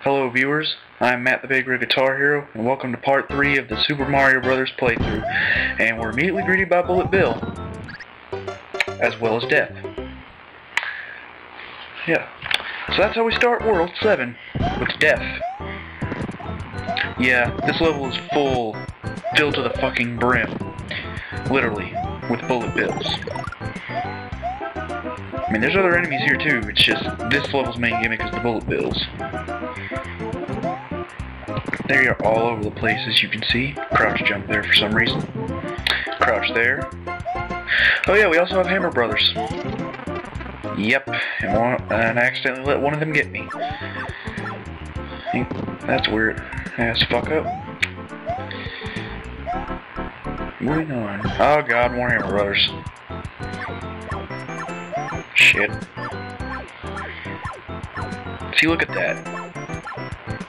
Hello viewers, I'm Matt the Big Rig Guitar Hero, and welcome to part 3 of the Super Mario Bros. Playthrough. And we're immediately greeted by Bullet Bill, as well as Death. Yeah, so that's how we start World 7, with Death. Yeah, this level is filled to the fucking brim, literally, with Bullet Bills. I mean, there's other enemies here too, it's just, this level's main gimmick is the Bullet Bills. They are all over the place, as you can see. Crouch jump there for some reason. Crouch there. Oh yeah, we also have Hammer Brothers. Yep, and I accidentally let one of them get me. That's weird. Ass fuck up. Moving on. Oh god, more Hammer Brothers. Shit. See, look at that.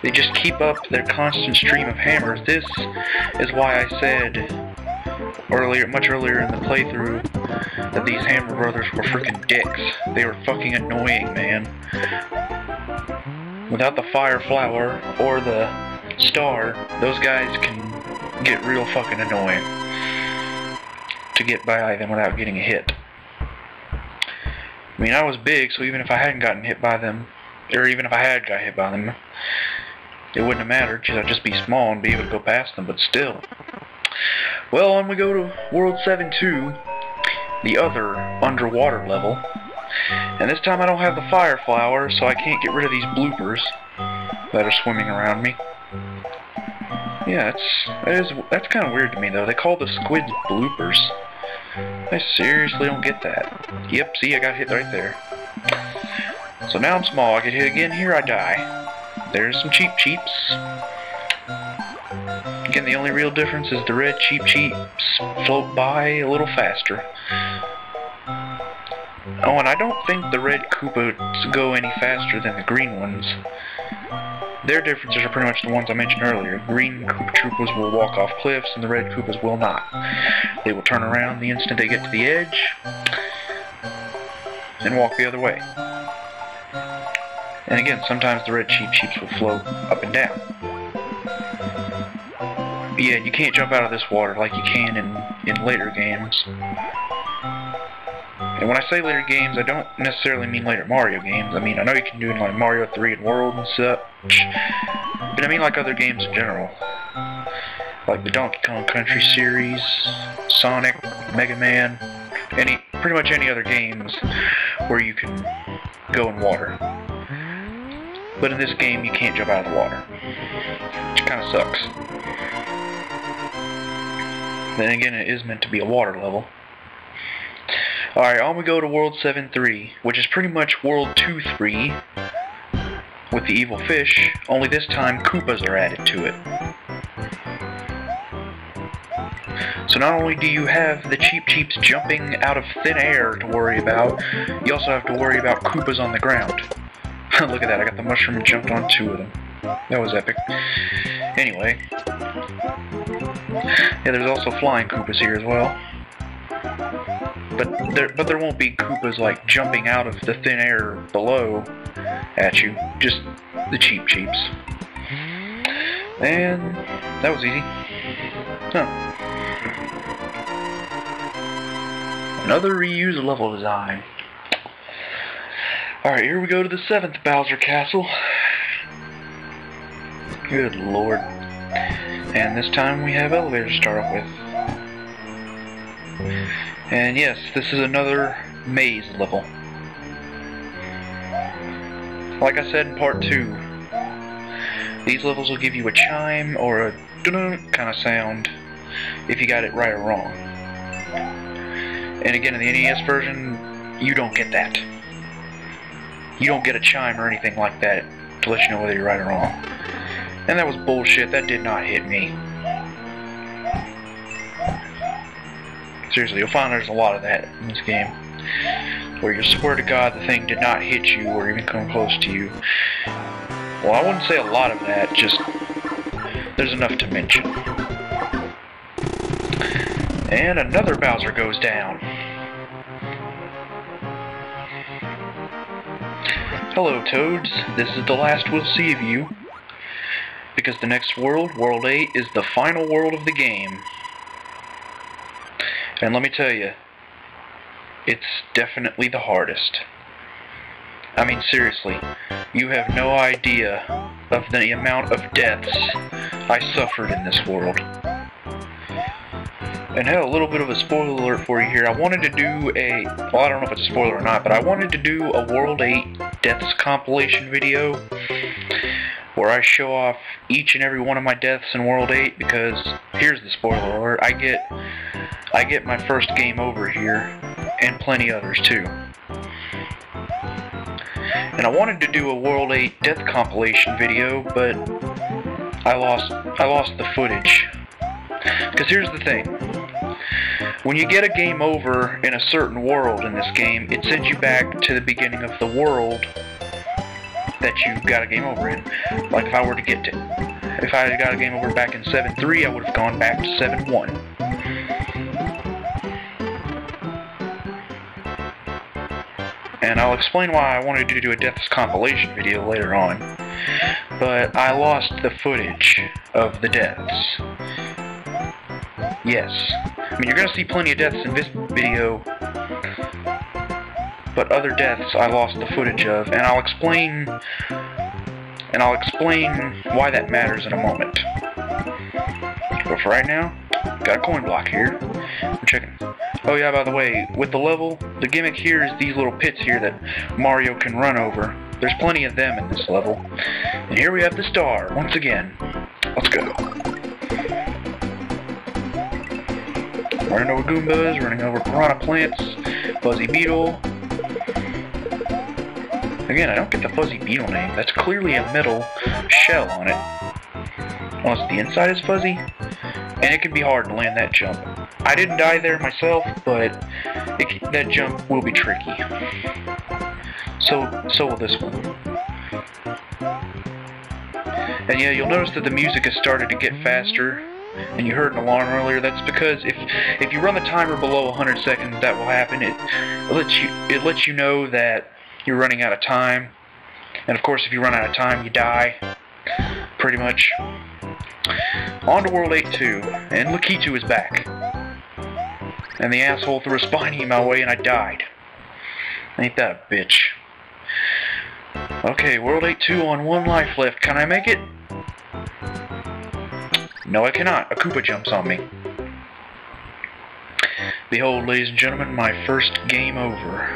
They just keep up their constant stream of hammers. This is why I said much earlier in the playthrough that these Hammer Brothers were freaking dicks. They were fucking annoying, man. Without the Fire Flower or the Star, those guys can get real fucking annoying to get by them without getting a hit. I mean, I was big, so even if I hadn't gotten hit by them, or even if I had got hit by them, it wouldn't have mattered, because I'd just be small and be able to go past them, but still. Well, on we go to World 7-2, the other underwater level. And this time I don't have the Fire Flower, so I can't get rid of these bloopers that are swimming around me. Yeah, that's kind of weird to me, though. They call the squids bloopers. I seriously don't get that. Yep, see, I got hit right there. So now I'm small. I get hit again here, I die. There's some Cheep Cheeps. Again, the only real difference is the red Cheep Cheeps float by a little faster. Oh, and I don't think the red Koopas go any faster than the green ones. Their differences are pretty much the ones I mentioned earlier. Green Koopa Troopas will walk off cliffs, and the red Koopas will not. They will turn around the instant they get to the edge, and walk the other way. And again, sometimes the red Cheep Cheeps will float up and down. But yeah, you can't jump out of this water like you can in later games. And when I say later games, I don't necessarily mean later Mario games. I mean, I know you can do it in like Mario 3 and World and such, but I mean like other games in general. Like the Donkey Kong Country series, Sonic, Mega Man, pretty much any other games where you can go in water. But in this game, you can't jump out of the water, which kind of sucks. Then again, it is meant to be a water level. Alright, on we go to World 7-3, which is pretty much World 2-3 with the evil fish, only this time Koopas are added to it. So not only do you have the Cheep Cheeps jumping out of thin air to worry about, you also have to worry about Koopas on the ground. Look at that, I got the mushroom and jumped on 2 of them. That was epic. Anyway. Yeah, there's also flying Koopas here as well. But there won't be Koopas like jumping out of the thin air below at you. Just the Cheep Cheeps. And that was easy. Huh. Another reused level design. Alright, here we go to the 7th Bowser Castle. Good lord. And this time we have elevators to start off with. And yes, this is another maze level. Like I said in part 2, these levels will give you a chime or a dun-dun kind of sound if you got it right or wrong. And again, in the NES version, you don't get that. You don't get a chime or anything like that to let you know whether you're right or wrong. And that was bullshit. That did not hit me. Seriously, you'll find there's a lot of that in this game. Where you swear to God the thing did not hit you or even come close to you. Well, I wouldn't say a lot of that, just there's enough to mention. And another Bowser goes down. Hello, Toads. This is the last we'll see of you. Because the next world, World 8, is the final world of the game. And let me tell you, it's definitely the hardest. I mean, seriously, you have no idea of the amount of deaths I suffered in this world. And hell, a little bit of a spoiler alert for you here. I wanted to do well, I don't know if it's a spoiler or not, but I wanted to do a World 8 deaths compilation video where I show off each and every one of my deaths in World 8, because here's the spoiler alert, I get my first game over here, and plenty others too. And I wanted to do a World 8 death compilation video, but I lost the footage. Because here's the thing. When you get a game over in a certain world in this game, it sends you back to the beginning of the world that you got a game over in. Like if I had got a game over back in 7.3, I would have gone back to 7.1. And I'll explain why I wanted to do a deaths compilation video later on. But I lost the footage of the deaths. Yes. I mean, you're going to see plenty of deaths in this video, but other deaths I lost the footage of, and I'll explain why that matters in a moment. But for right now, got a coin block here. I'm checking. Oh yeah, by the way, with the level, the gimmick here is these little pits here that Mario can run over. There's plenty of them in this level. And here we have the star, once again. Let's go. Running over Goombas, running over Piranha Plants, Fuzzy Beetle. Again, I don't get the Fuzzy Beetle name. That's clearly a metal shell on it. Unless the inside is fuzzy. And it can be hard to land that jump. I didn't die there myself, but that jump will be tricky. So will this one. And yeah, you'll notice that the music has started to get faster. And you heard an alarm earlier. That's because if you run the timer below 100 seconds, that will happen. It lets you know that you're running out of time. And of course, if you run out of time, you die. Pretty much. On to World 8-2, and Lakitu is back. And the asshole threw a spiny my way and I died. Ain't that a bitch. Okay, World 8-2 on 1 life left. Can I make it? No, I cannot. A Koopa jumps on me. Behold, ladies and gentlemen, my first game over.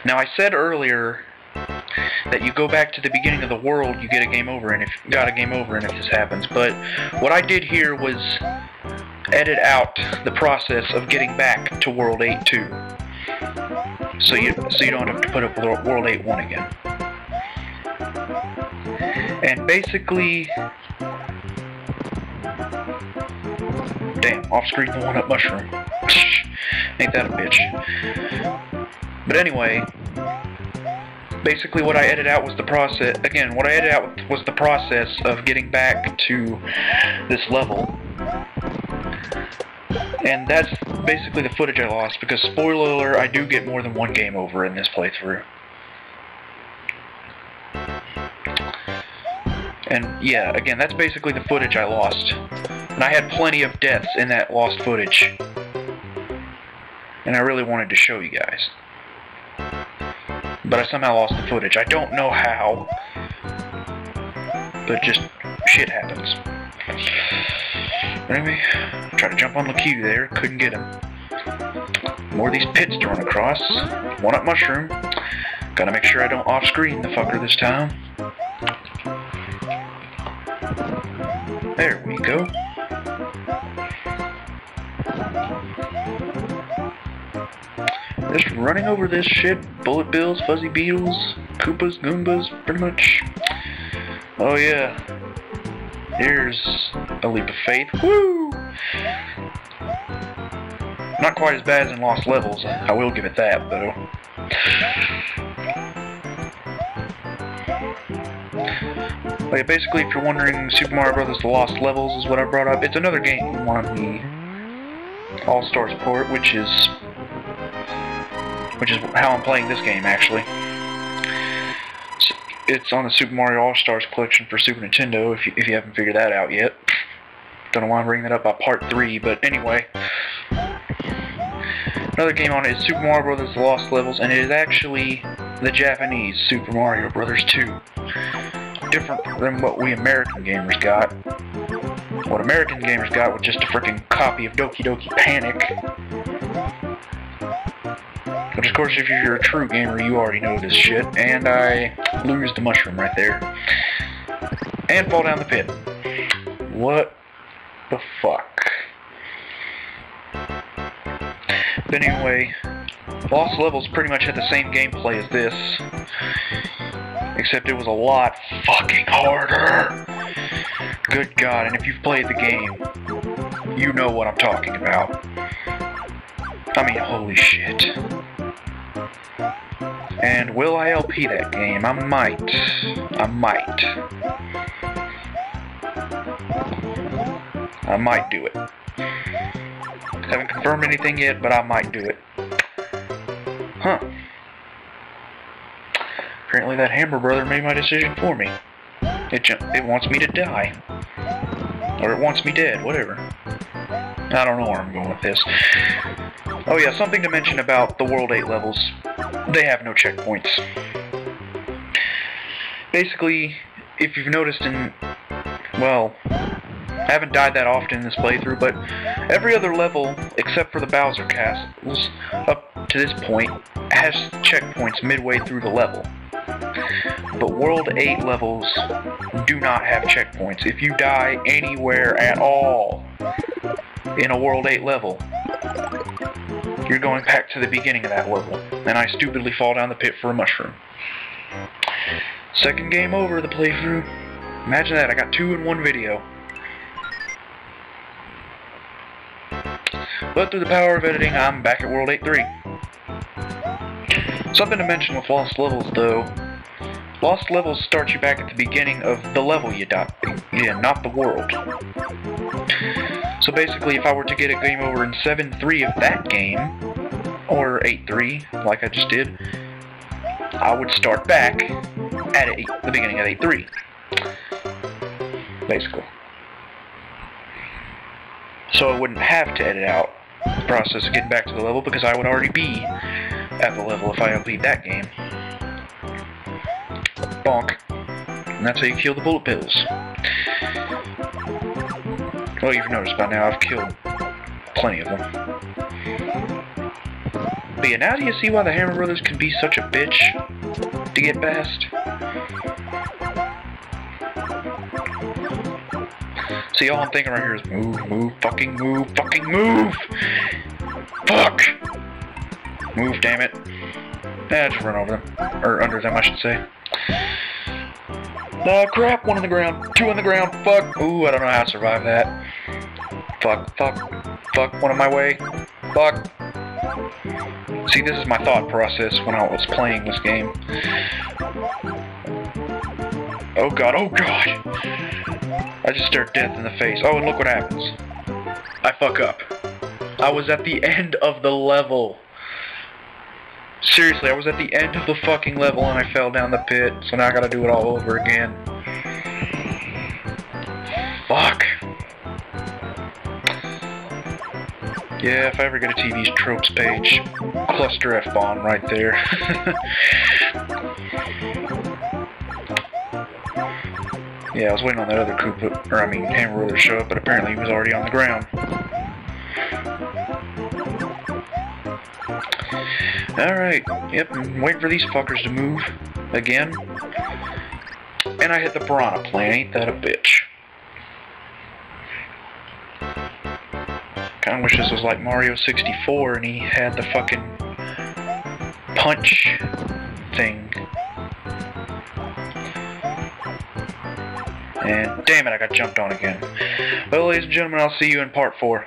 Now, I said earlier that you go back to the beginning of the world, you get a game over, and if this happens. But what I did here was edit out the process of getting back to World 8-2, so you don't have to put up World 8-1 again. And basically, damn, off-screen the one-up mushroom. Ain't that a bitch? But anyway, basically what I edited out was the process, again, what I edited out was the process of getting back to this level. And that's basically the footage I lost, because spoiler alert, I do get more than 1 game over in this playthrough. And yeah, again, that's basically the footage I lost. And I had plenty of deaths in that lost footage. And I really wanted to show you guys. But I somehow lost the footage. I don't know how. But just shit happens. Anyway, tried to jump on Lakitu there, couldn't get him. More of these pits to run across. One-up mushroom. Gotta make sure I don't off-screen the fucker this time. There we go. Just running over this shit. Bullet bills, fuzzy beetles, Koopas, Goombas, pretty much. Oh yeah. Here's a leap of faith. Woo! Not quite as bad as in Lost Levels, I will give it that, though. Like, basically, if you're wondering, Super Mario Bros. The Lost Levels is what I brought up. It's another game on the All-Stars port, which is how I'm playing this game, actually. It's on the Super Mario All-Stars collection for Super Nintendo, if you haven't figured that out yet. Don't know why I'm bringing that up by Part 3, but anyway. Another game on it is Super Mario Bros. The Lost Levels, and it is actually the Japanese Super Mario Bros. 2. Different than what we American gamers got. What American gamers got was just a freaking copy of Doki Doki Panic. Which, of course, if you're a true gamer, you already know this shit. And I lose the mushroom right there. And fall down the pit. What the fuck? But anyway, Lost Levels pretty much had the same gameplay as this. Except it was a lot fucking harder. Good God, and if you've played the game, you know what I'm talking about. I mean, holy shit. And will I LP that game? I might. I might do it. Haven't confirmed anything yet, but I might do it. Huh. Apparently that Hammer Brother made my decision for me. It wants me to die. Or it wants me dead, whatever. I don't know where I'm going with this. Oh yeah, something to mention about the World 8 levels. They have no checkpoints. Basically, if you've noticed well, I haven't died that often in this playthrough, but every other level, except for the Bowser Castles, up to this point, has checkpoints midway through the level. But World 8 levels do not have checkpoints. If you die anywhere at all in a World 8 level, you're going back to the beginning of that level. And I stupidly fall down the pit for a mushroom. Second game over the playthrough. Imagine that, I got 2 in one video. But through the power of editing, I'm back at World 8-3. Something to mention with Lost Levels, though. Lost Levels start you back at the beginning of the level you died in, not the world. So basically, if I were to get a game over in 7-3 of that game, or 8-3, like I just did, I would start back at the beginning of 8-3. Basically. So I wouldn't have to edit out the process of getting back to the level, because I would already be at the level if I LP'd that game. Bonk. And that's how you kill the bullet bills. Well, you've noticed by now I've killed plenty of them. But yeah, now do you see why the Hammer Brothers can be such a bitch to get past? See, all I'm thinking right here is move, fucking move, fucking move! Fuck! Move, damn it. Just run over them. Or under them, I should say. Crap, 1 on the ground, 2 on the ground, fuck! Ooh, I don't know how to survive that. Fuck, 1 on my way. Fuck! See, this is my thought process when I was playing this game. Oh god, oh god! I just stared death in the face. Oh, and look what happens. I fuck up. I was at the end of the level. Seriously, I was at the end of the fucking level and I fell down the pit, so now I gotta do it all over again. Fuck. Yeah, if I ever get a TV's tropes page, cluster F-bomb right there. Yeah, I was waiting on that other Koopa, or I mean Hammer Brother to show up, but apparently he was already on the ground. Alright, yep, I'm waiting for these fuckers to move again. And I hit the Piranha Plant, ain't that a bitch? Kinda wish this was like Mario 64 and he had the fucking punch thing. And damn it, I got jumped on again. Well, ladies and gentlemen, I'll see you in part 4.